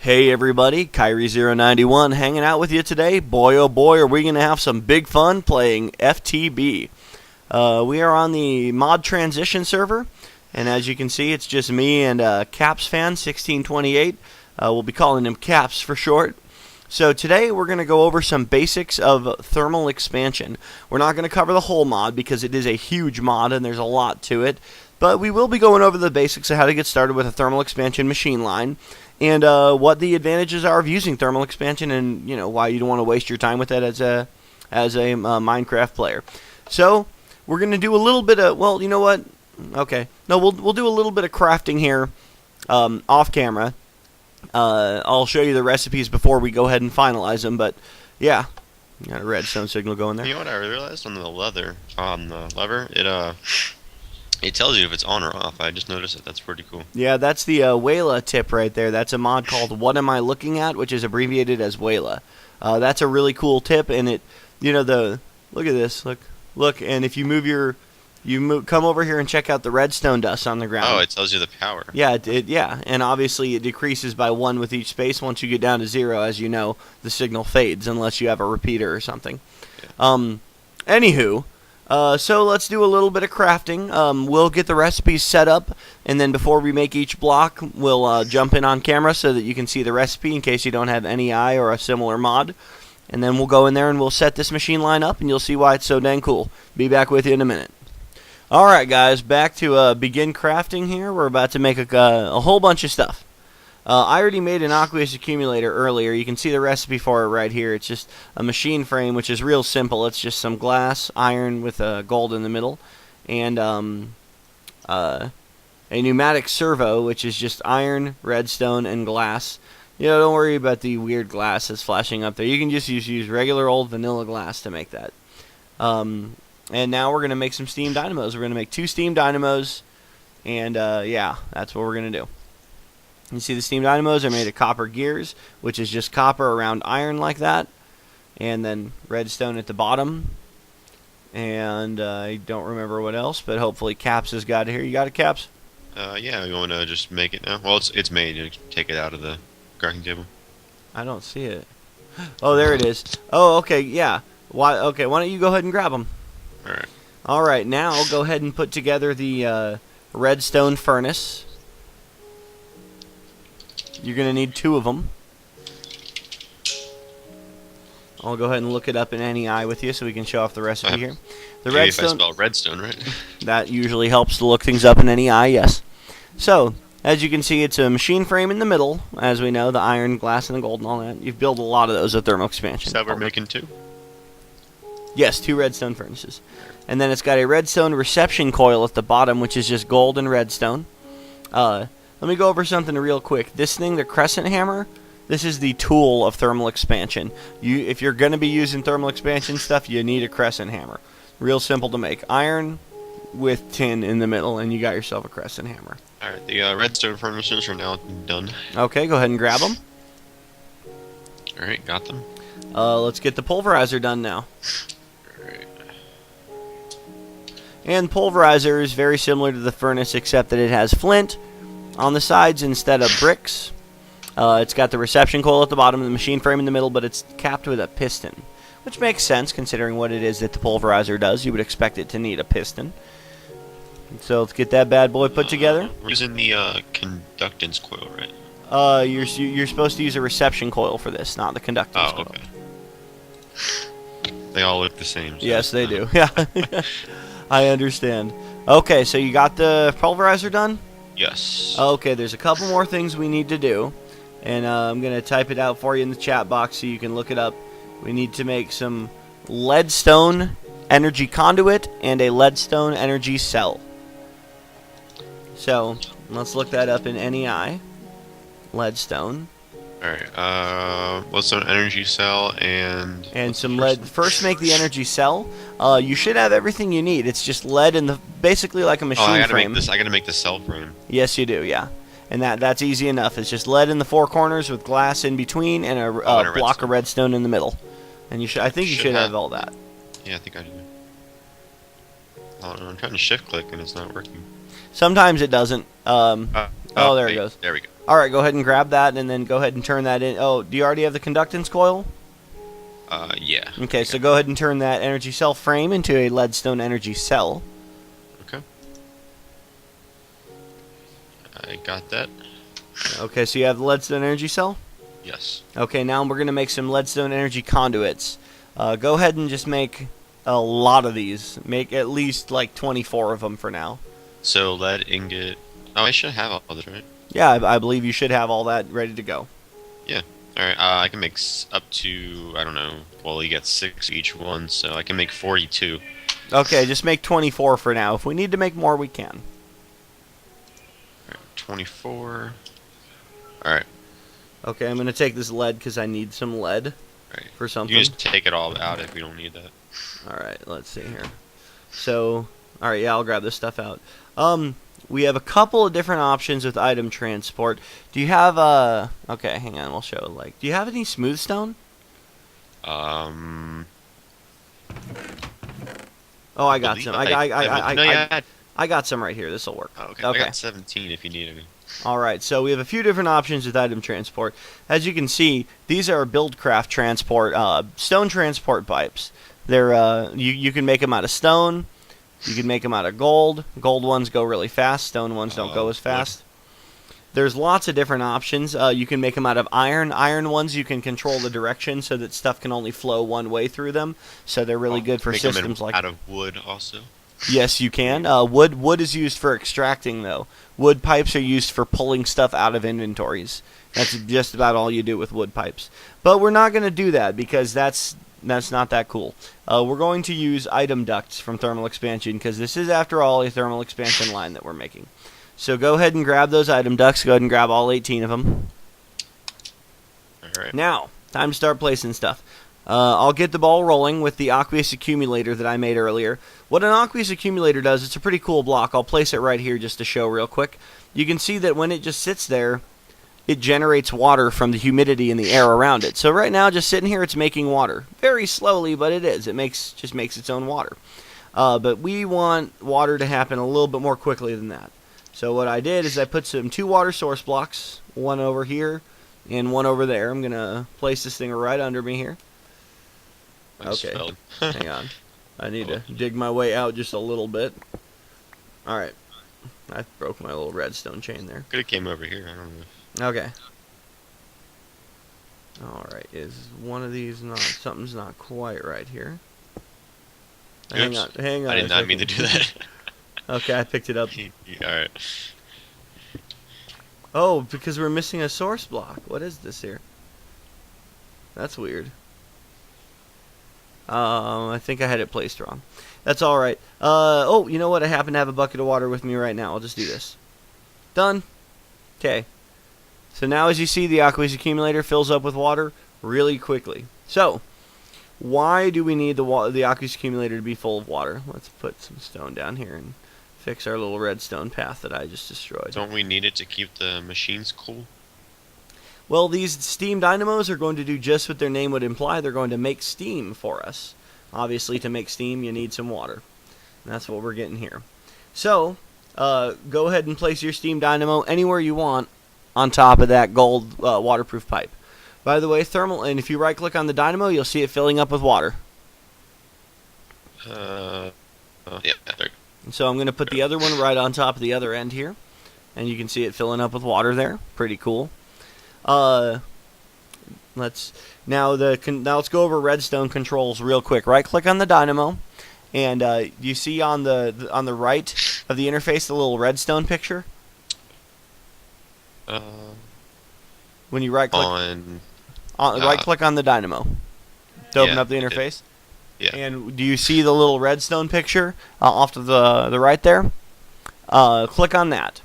Hey everybody, Kyrie091 hanging out with you today. Boy oh boy, are we going to have some big fun playing FTB. We are on the mod transition server, and as you can see, it's just me and capsfan1628. We'll be calling him Caps for short. So today we're going to go over some basics of thermal expansion. We're not going to cover the whole mod because it is a huge mod and there's a lot to it, but we will be going over the basics of how to get started with a thermal expansion machine line, and what the advantages are of using thermal expansion, and why you don't want to waste your time with that as a Minecraft player. So we're going to do a little bit of, well, you know what? Okay, no, we'll do a little bit of crafting here off camera. I'll show you the recipes before we go ahead and finalize them, but yeah, got a redstone signal going there. You know what I realized on the lever, it tells you if it's on or off. I just noticed it. That's pretty cool. Yeah, that's the Wayla tip right there. That's a mod called What Am I Looking At, which is abbreviated as Wayla. That's a really cool tip, and it, look at this, look, and if you move come over here and check out the redstone dust on the ground. Oh, it tells you the power. Yeah, yeah, and obviously it decreases by 1 with each space. Once you get down to 0, as you know, the signal fades unless you have a repeater or something. Yeah. Anywho, so let's do a little bit of crafting. We'll get the recipes set up, and then before we make each block, we'll jump in on camera so that you can see the recipe in case you don't have NEI or a similar mod. And then we'll go in there and we'll set this machine line up, and you'll see why it's so dang cool. Be back with you in a minute. Alright guys, back to begin crafting here. We're about to make a whole bunch of stuff. I already made an aqueous accumulator earlier. You can see the recipe for it right here. It's just a machine frame, which is real simple. It's just some glass, iron with gold in the middle, and a pneumatic servo, which is just iron, redstone, and glass. Don't worry about the weird glass that's flashing up there. You can just use regular old vanilla glass to make that. And now we're going to make some steam dynamos. We're going to make 2 steam dynamos, and yeah, that's what we're going to do. You see the steam dynamos are made of copper gears, which is just copper around iron like that, and then redstone at the bottom. And I don't remember what else, but hopefully Caps has got it here. You got it, Caps? Yeah, we want to just make it now. Well, it's made. You take it out of the crafting table. I don't see it. Oh, there it is. Oh, okay, yeah. Okay, why don't you go ahead and grab them? Alright. Alright, now go ahead and put together the redstone furnace. You're going to need 2 of them. I'll go ahead and look it up in NEI with you so we can show off the recipe here. The redstone, if I spell redstone right. That usually helps to look things up in NEI, yes. So, as you can see, it's a machine frame in the middle. As we know, the iron, glass, and the gold and all that. You've built a lot of those with thermal expansion. So we're making 2? Yes, 2 redstone furnaces. And then it's got a redstone reception coil at the bottom, which is just gold and redstone. Let me go over something real quick. This thing, the crescent hammer, this is the tool of thermal expansion. If you're going to be using thermal expansion stuff, you need a crescent hammer. Real simple to make. Iron with tin in the middle, and you got yourself a crescent hammer. Alright, the redstone furnaces are now done. Okay, go ahead and grab them. Alright, got them. Let's get the pulverizer done now. And pulverizer is very similar to the furnace, except that it has flint on the sides instead of bricks. It's got the reception coil at the bottom and the machine frame in the middle, but it's capped with a piston, which makes sense considering what it is that the pulverizer does. You would expect it to need a piston. So let's get that bad boy put together. We're using the conductance coil, right? You're supposed to use a reception coil for this, not the conductance coil. Okay. They all look the same. So yes, they do. Yeah. I understand. Okay, so you got the pulverizer done? Yes. Okay, there's a couple more things we need to do, and I'm going to type it out for you in the chat box so you can look it up. We need to make some leadstone energy conduit and a leadstone energy cell. So, let's look that up in NEI. Leadstone. Alright, leadstone energy cell and some lead. First make the energy cell. You should have everything you need. It's just lead in the, basically like a machine frame. I gotta make the cell frame. Yes, you do, yeah. And that's easy enough. It's just lead in the 4 corners with glass in between and a block of redstone in the middle. And I think you should have all that. Yeah, I think I do. I'm trying to shift click and it's not working. Sometimes it doesn't. Oh, there it goes. There we go. All right, go ahead and grab that, and then go ahead and turn that in. Oh, do you already have the conductance coil? Yeah. Okay, so go ahead and turn that energy cell frame into a leadstone energy cell. Okay. I got that. Okay, so you have the leadstone energy cell? Yes. Okay, now we're going to make some leadstone energy conduits. Go ahead and just make a lot of these. Make at least like 24 of them for now. So lead ingot. Oh, I should have all this, right? Yeah, I believe you should have all that ready to go. Yeah. Alright, I can make up to, I don't know, well, you get 6 each one, so I can make 42. Okay, just make 24 for now. If we need to make more, we can. Alright, 24. Alright. Okay, I'm going to take this lead because I need some lead for something. You can just take it all out if you don't need that. Alright, let's see here. So, alright, yeah, I'll grab this stuff out. We have a couple of different options with item transport. Do you have, okay, hang on, we'll show, like, do you have any smooth stone? Oh, I got some. I got some right here. This will work. Oh, okay. I got 17 if you need any. Alright, so we have a few different options with item transport. As you can see, these are buildcraft transport, stone transport pipes. They're, you can make them out of stone. You can make them out of gold. Gold ones go really fast. Stone ones don't go as fast. There's lots of different options. You can make them out of iron. Iron ones you can control the direction so that stuff can only flow one way through them. So they're really good for systems like... out of wood also? Yes, you can. Wood is used for extracting, though. Wood pipes are used for pulling stuff out of inventories. That's just about all you do with wood pipes. But we're not going to do that because that's not that cool. We're going to use item ducts from thermal expansion because this is, after all, a thermal expansion line that we're making. So go ahead and grab those item ducts. Go ahead and grab all 18 of them. Alright. Now, time to start placing stuff. I'll get the ball rolling with the aqueous accumulator that I made earlier. What an aqueous accumulator does, it's a pretty cool block. I'll place it right here just to show real quick. You can see that when it just sits there, it generates water from the humidity in the air around it. So right now, just sitting here, it's making water. Very slowly, but it is. It just makes its own water. But we want water to happen a little bit more quickly than that. So what I did is I put two water source blocks, one over here and one over there. I'm going to place this thing right under me here. Okay, hang on. I need to dig my way out just a little bit. Alright. I broke my little redstone chain there. Could have came over here, I don't know. Okay. Alright, is one of these not... Something's not quite right here. Hang on. I did not mean to do that. Okay, I picked it up. Alright. Oh, because we're missing a source block. What is this here? That's weird. I think I had it placed wrong. That's alright. Oh, you know what? I happen to have a bucket of water with me right now. I'll just do this. Done. Okay. So now as you see, the aqueous accumulator fills up with water really quickly. So, why do we need the aqueous accumulator to be full of water? Let's put some stone down here and fix our little redstone path that I just destroyed. Don't we need it to keep the machines cool? Well, these steam dynamos are going to do just what their name would imply. They're going to make steam for us. Obviously, to make steam, you need some water. And that's what we're getting here. So, go ahead and place your steam dynamo anywhere you want on top of that gold waterproof pipe. By the way, and if you right-click on the dynamo, you'll see it filling up with water. Yeah, there. So I'm going to put the other one right on top of the other end here. And you can see it filling up with water there. Pretty cool. Let's go over redstone controls real quick. Right click on the dynamo, and you see on the right of the interface the little redstone picture. When you right click right click on the dynamo to open up the interface. Yeah. And do you see the little redstone picture off to the right there? Click on that.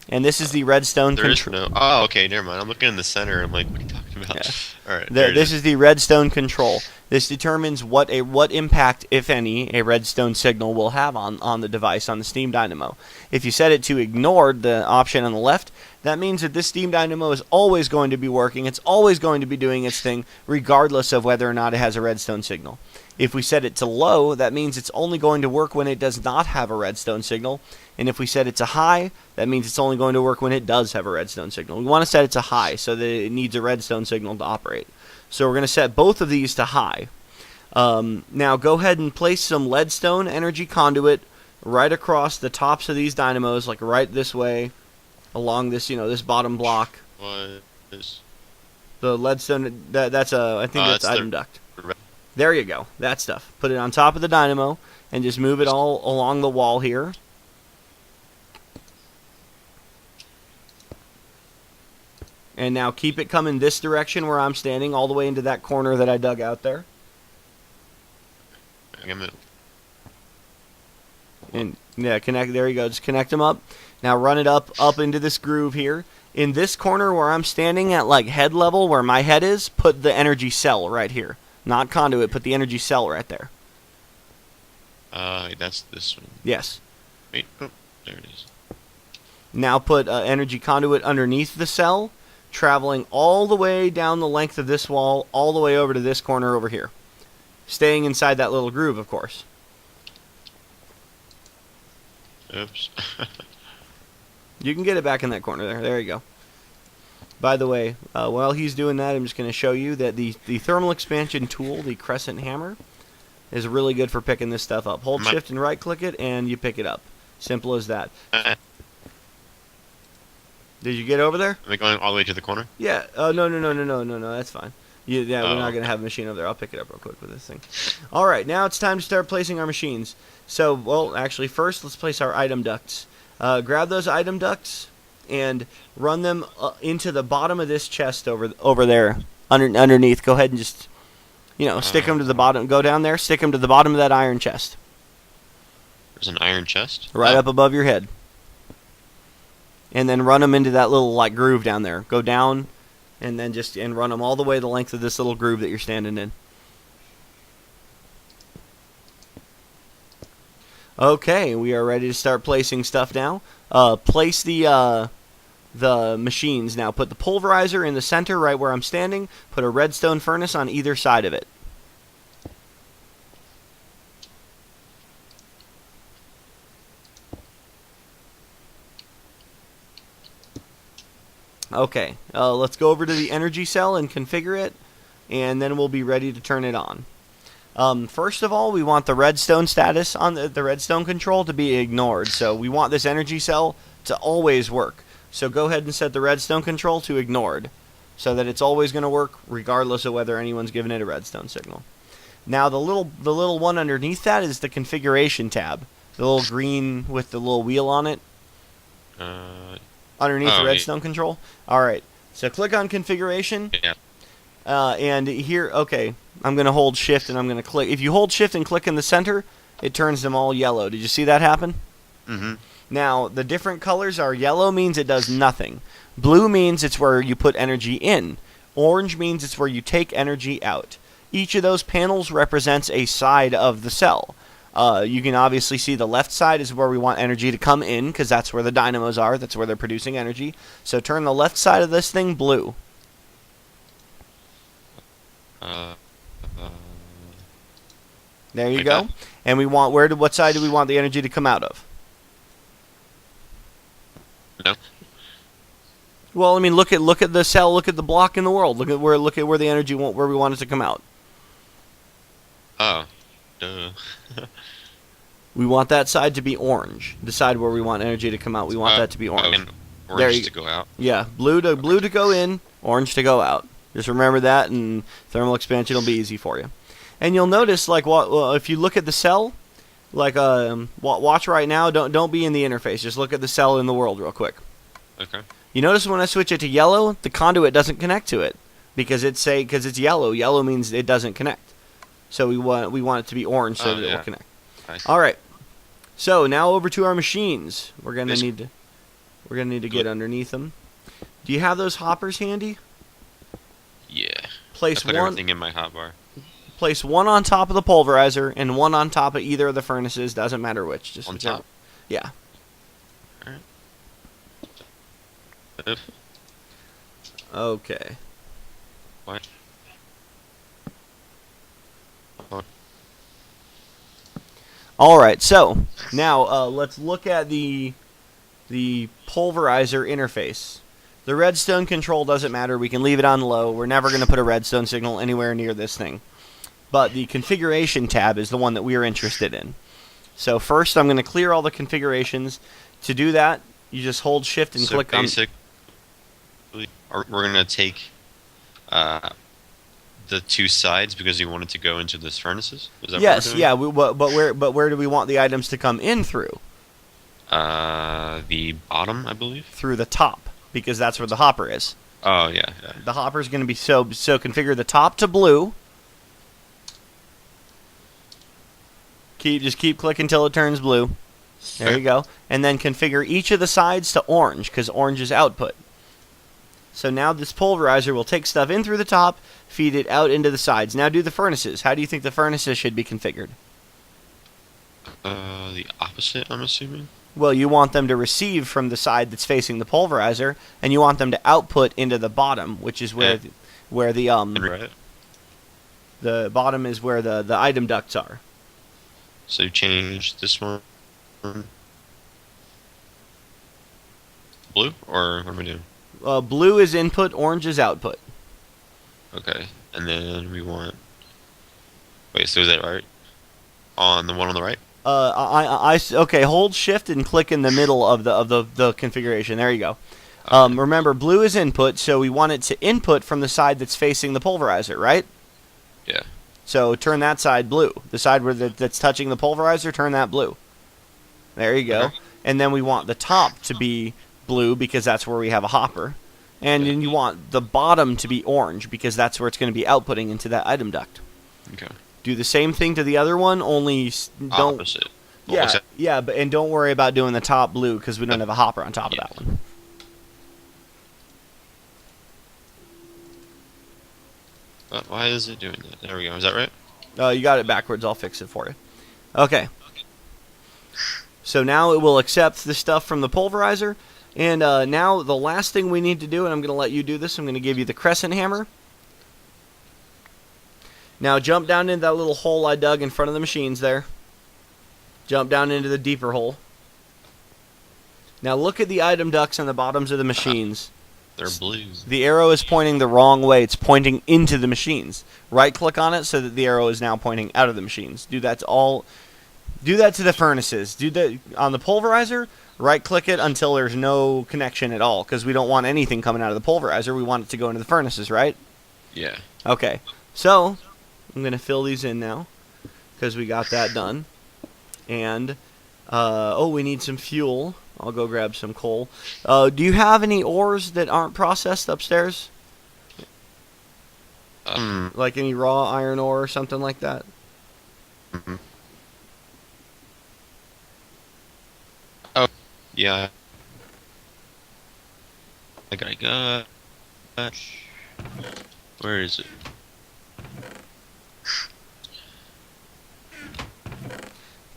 And this is the redstone control. Oh, okay, never mind. I'm looking in the center. I'm like, what are you talking about? Yeah. All right. This is the redstone control. This determines what impact, if any, a redstone signal will have on the device, on the steam dynamo. If you set it to ignored, the option on the left, that means that this steam dynamo is always going to be working. It's always going to be doing its thing, regardless of whether or not it has a redstone signal. If we set it to low, that means it's only going to work when it does not have a redstone signal. And if we set it to high, that means it's only going to work when it does have a redstone signal. We want to set it to high so that it needs a redstone signal to operate. So we're going to set both of these to high. Now go ahead and place some leadstone energy conduit right across the tops of these dynamos, like right this way, along this, this bottom block. What is the leadstone? That's I think that's item duct. red? There you go. That stuff. Put it on top of the dynamo and just move it all along the wall here. And now keep it coming this direction where I'm standing, all the way into that corner that I dug out there. And yeah, connect. There you go. Just connect them up. Now run it up into this groove here. In this corner where I'm standing at like head level, where my head is, put the energy cell right here. Not conduit. Put the energy cell right there. That's this one. Yes. Wait. Oh, there it is. Now put energy conduit underneath the cell, traveling all the way down the length of this wall, all the way over to this corner over here. Staying inside that little groove, of course. Oops. You can get it back in that corner there. There you go. By the way, while he's doing that, I'm just going to show you that the thermal expansion tool, the crescent hammer, is really good for picking this stuff up. Hold shift and right click it, and you pick it up. Simple as that. Did you get over there? Am I going all the way to the corner? Yeah. Oh, no. That's fine. We're not going to have a machine over there. I'll pick it up real quick with this thing. All right, now it's time to start placing our machines. So, well, actually, first let's place our item ducts. Grab those item ducts and run them into the bottom of this chest over there, underneath. Go ahead and just, stick them to the bottom. Go down there, stick them to the bottom of that iron chest. There's an iron chest? Right up above your head. And then run them into that little groove down there. Go down, and then and run them all the way the length of this little groove that you're standing in. Okay, we are ready to start placing stuff now. Place the machines now. Put the pulverizer in the center, right where I'm standing. Put a redstone furnace on either side of it. Okay, let's go over to the energy cell and configure it, and then we'll be ready to turn it on. First of all, we want the redstone status on the redstone control to be ignored. So we want this energy cell to always work. So go ahead and set the redstone control to ignored, so that it's always going to work regardless of whether anyone's given it a redstone signal. Now the little one underneath that is the configuration tab, the little green with the little wheel on it. Underneath the redstone control. All right. So click on configuration. Yeah. And here, okay, I'm going to hold shift and I'm going to click. If you hold shift and click in the center, it turns them all yellow. Did you see that happen? Mm-hmm. Now, the different colors are yellow means it does nothing. Blue means it's where you put energy in. Orange means it's where you take energy out. Each of those panels represents a side of the cell. You can obviously see the left side is where we want energy to come in, because that's where the dynamos are. That's where they're producing energy. So turn the left side of this thing blue. There you go. And we want what side do we want the energy to come out of? No. Well, I mean, look at the cell, look at the block in the world. Look at where the energy where we want it to come out. Oh. Duh. We want that side to be orange. The side where we want energy to come out, we want that to be orange. And orange to go out. Yeah, blue to go in, orange to go out. Just remember that, and thermal expansion will be easy for you. And you'll notice, if you look at the cell, watch right now. Don't be in the interface. Just look at the cell in the world real quick. Okay. You notice when I switch it to yellow, the conduit doesn't connect to it because it's yellow. Yellow means it doesn't connect. So we want it to be orange so that it will connect. All right. So now over to our machines. We're gonna need to get underneath them. Do you have those hoppers handy? Yeah. Place I put everything in my hotbar. place one on top of the pulverizer and one on top of either of the furnaces. Doesn't matter which. Just On whichever. top? Yeah. Alright. Okay. What? What? All right. So now let's look at the pulverizer interface. The redstone control doesn't matter. We can leave it on low. We're never going to put a redstone signal anywhere near this thing. But the configuration tab is the one that we are interested in. So first, I'm going to clear all the configurations. To do that, you just hold Shift and click on. We're going to take the two sides because you want it to go into this furnaces. Is that Yes, what we're yeah. doing? But where do we want the items to come in through? The bottom, I believe. Through the top, because that's where the hopper is. Oh yeah. The hopper is going to be so configure the top to blue. Just keep clicking until it turns blue. There you go. And then configure each of the sides to orange, because orange is output. So now this pulverizer will take stuff in through the top, feed it out into the sides. Now do the furnaces. How do you think the furnaces should be configured? The opposite, I'm assuming. Well, you want them to receive from the side that's facing the pulverizer, and you want them to output into the bottom, which is where Right. the bottom is where the item ducts are. So change this one. Blue, or what am I doing? Blue is input, orange is output. Okay, and then we want. Wait, so is that right? On the one on the right? Okay. Hold Shift and click in the middle of the configuration. There you go. Okay. Remember, blue is input, so we want it to input from the side that's facing the pulverizer, right? Yeah. So turn that side blue. The side that's touching the pulverizer, turn that blue. There you go. Okay. And then we want the top to be blue because that's where we have a hopper. And then you want the bottom to be orange because that's where it's going to be outputting into that item duct. Okay. Do the same thing to the other one, only don't. Opposite. Well, Yeah, and don't worry about doing the top blue because we don't have a hopper on top of that one. Why is it doing that? There we go. Is that right? You got it backwards. I'll fix it for you. Okay. So now it will accept the stuff from the pulverizer. And now the last thing we need to do, and I'm going to let you do this, I'm going to give you the crescent hammer. Now jump down into that little hole I dug in front of the machines there. Jump down into the deeper hole. Now look at the item ducts on the bottoms of the machines. They're blue. The arrow is pointing the wrong way. It's pointing into the machines. Right click on it so that the arrow is now pointing out of the machines. Do that to all. Do that to the furnaces. Do that on the pulverizer. Right click it until there's no connection at all because we don't want anything coming out of the pulverizer. We want it to go into the furnaces, right? Yeah. Okay. So I'm going to fill these in now because we got that done. And we need some fuel. I'll go grab some coal. Do you have any ores that aren't processed upstairs? Like any raw iron ore or something like that? Mm-hmm. Oh, yeah. I got. Where is it?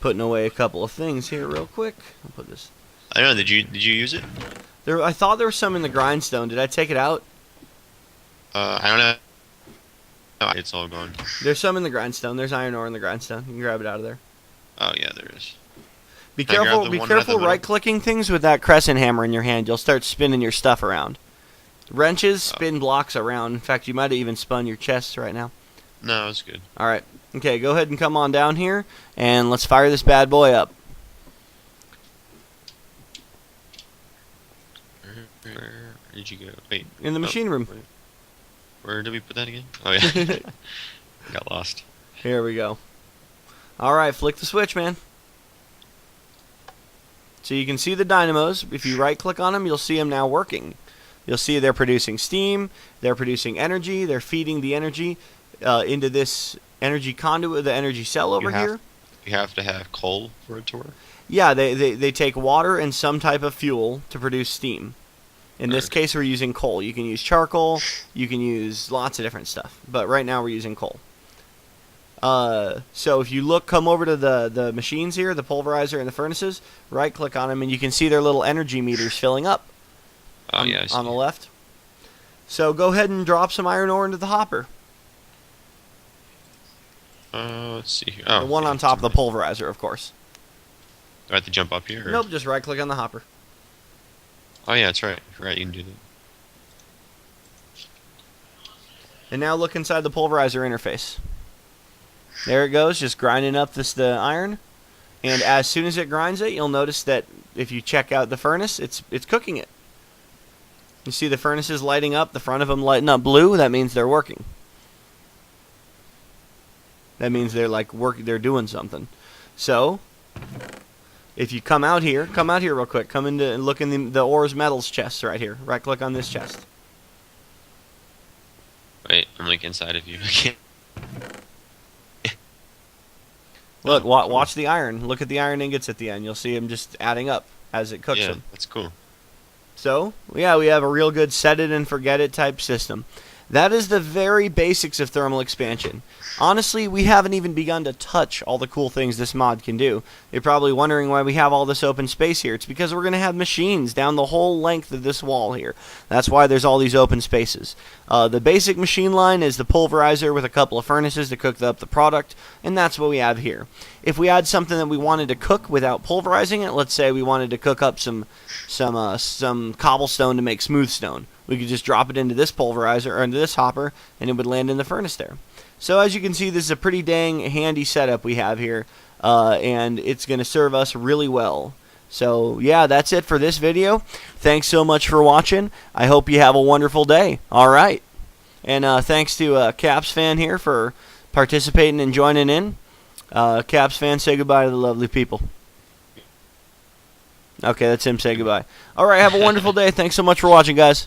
Putting away a couple of things here real quick. I'll put this. I don't know. Did you use it? I thought there was some in the grindstone. Did I take it out? I don't know. No, it's all gone. There's some in the grindstone. There's iron ore in the grindstone. You can grab it out of there. Oh yeah, there is. Be Can I grab careful. the Be one careful right in the middle? right-clicking things with that crescent hammer in your hand. You'll start spinning your stuff around. Wrenches spin blocks around. In fact, you might have even spun your chest right now. No, it's good. All right. Okay, go ahead and come on down here, and let's fire this bad boy up. Where did you go? Wait. In the machine room. Where did we put that again? Oh yeah. Got lost. Here we go. All right, flick the switch, man. So you can see the dynamos. If you right-click on them, you'll see them now working. You'll see they're producing steam. They're producing energy. They're feeding the energy into this energy conduit, the energy cell over here. You have to have coal for it to work? Yeah, they take water and some type of fuel to produce steam. In this case, we're using coal. You can use charcoal. You can use lots of different stuff. But right now, we're using coal. So if you come over to the machines here, the pulverizer and the furnaces, right-click on them, and you can see their little energy meters filling up Oh, yeah, I see. on the left. So go ahead and drop some iron ore into the hopper. Let's see here. Oh, The one yeah, on top of the somewhere. pulverizer, of course. Do I have to jump up here? Or? Nope, just right-click on the hopper. Oh, yeah, that's right. Right, you can do that. And now look inside the pulverizer interface. There it goes, just grinding up the iron. And as soon as it grinds it, you'll notice that if you check out the furnace, it's cooking it. You see the furnaces lighting up, the front of them lighting up blue. That means they're working. That means they're they're doing something. So, if you come out here real quick. Come into and look in the ores metals chest right here. Right click on this chest. Wait, I'm like inside of you. I can't. Look, watch the iron. Look at the iron ingots at the end. You'll see them just adding up as it cooks Yeah, them. that's cool. So, yeah, we have a real good set it and forget it type system. That is the very basics of thermal expansion. Honestly, we haven't even begun to touch all the cool things this mod can do. You're probably wondering why we have all this open space here. It's because we're going to have machines down the whole length of this wall here. That's why there's all these open spaces. The basic machine line is the pulverizer with a couple of furnaces to cook up the product, and that's what we have here. If we had something that we wanted to cook without pulverizing it, let's say we wanted to cook up some cobblestone to make smooth stone, we could just drop it into this pulverizer or into this hopper, and it would land in the furnace there. So as you can see, this is a pretty dang handy setup we have here, and it's going to serve us really well. So yeah, that's it for this video. Thanks so much for watching. I hope you have a wonderful day. All right, and thanks to capsfan here for participating and joining in. capsfan, say goodbye to the lovely people. Okay, that's him. Say goodbye. All right, have a wonderful day. Thanks so much for watching, guys.